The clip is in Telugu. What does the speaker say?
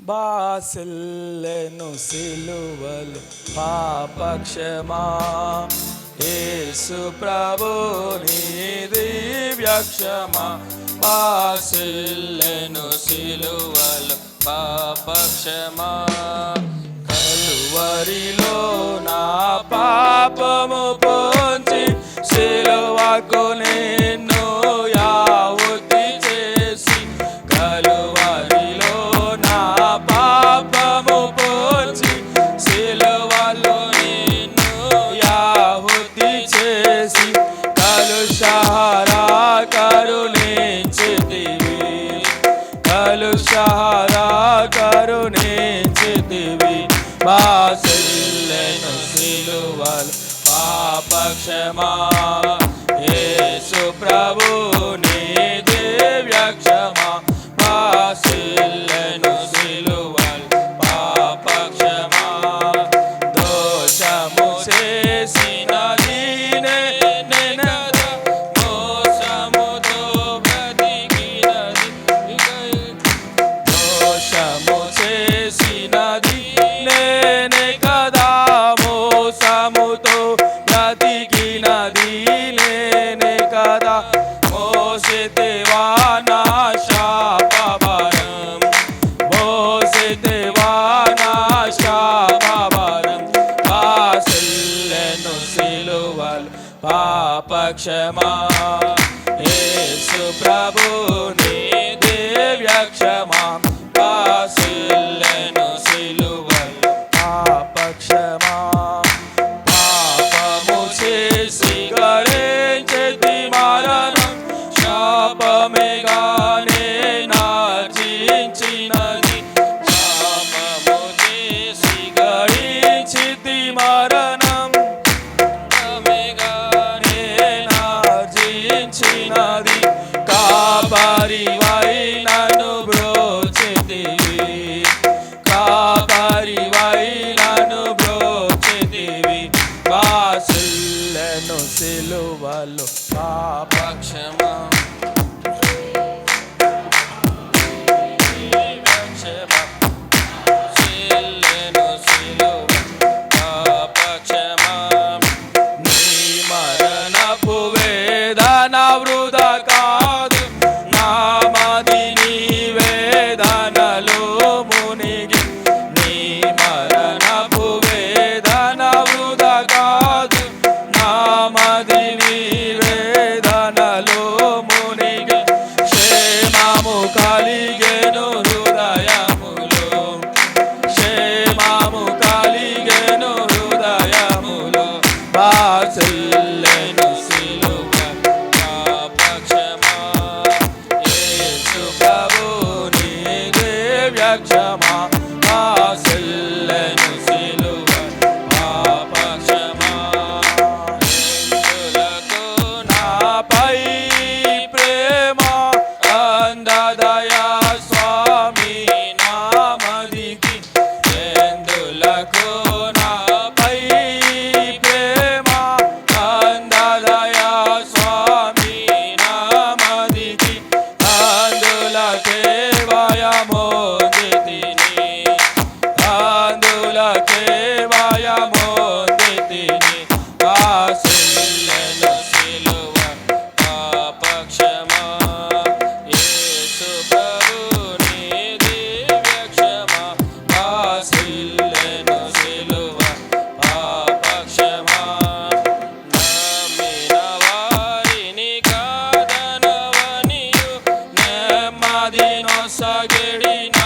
బాసిల్లెను సిలువలు పాపక్షమా. యేసు ప్రభుని దివ్యక్షమా. బాసిల్లెను సిలువలు పాపక్షమా. కలువరిలో నా పాపము పోంచి సిలువకు నిన్ను యావతి చేసి, కలువరిలో నా పాపము పోంచి సిలువలో నిన్ను యావతి చేసి, కలుషహారా కరుణించితివి, కలుషహారా కరుణించితివి. బాసిల్లెను సిలువలు పాపక్షమా. యేసు ప్రభుని దివ్యక్షమా. బాసిల్లెను సిలువలు పాపక్షమా. దోషము చేసినది నేనెనగా, మోసముతో బ్రతికినది దోషము చేసినది నేనే కదా, మోసముతో బ్రతికినది నేనే కదా. మోసితివా నా శాపభారం, మోసితివా నా శాపభారం. బాసిల్లెను సిలువలు పాపక్షమా. యేసు ప్రభుని దివ్యక్షమా. బాసిల్లెను సిలువలు పాపక్షమా. పాపము చేసి గళించితి మరణం, శాపమేగానే నార్జించినది. పాపము చేసి గళించితి మరణం, శాపమేగానే నార్జించినది. కాపరివై నన్ను బ్రోచితివి, కాపరివై నన్ను బ్రోచితివి. బాసిల్లెను సిలువలు పాపక్షమా. సిల్లెను సిలువలు పాపక్షమా. నీ మరణపు వేదన వృధా కాదు, నామది నీ వేదనలో మునిగి. నీ మరణపు వేదన వృధా కాదు, నామది నీ వేదనలో మునిగి. క్షేమము కలిగెను హృదయములో, క్షేమము కలిగెను హృదయములో. బాసిల్లెను సిలువలు పాపక్షమా. యేసు ప్రభుని దివ్యక్షమా. బాసిల్లెను సిలువలు పాపక్షమా. ఎందులకు నాపై ప్రేమ అందదయా స్వామి నామదికి. ఎందులకు నాపై ప్రేమ అందదయా స్వామి నామదికి. అందులకే భయమొందితిని, అందులకే భయమొందితిని. బాసిల్లెను సిలువలు పాపక్షమా. యేసు ప్రభుని దివ్యక్షమా. బాసిల్లెను సిలువలు పాపక్షమా. నమ్మిన వారిని కాదనవనియు, నెమ్మది నొసగిడిన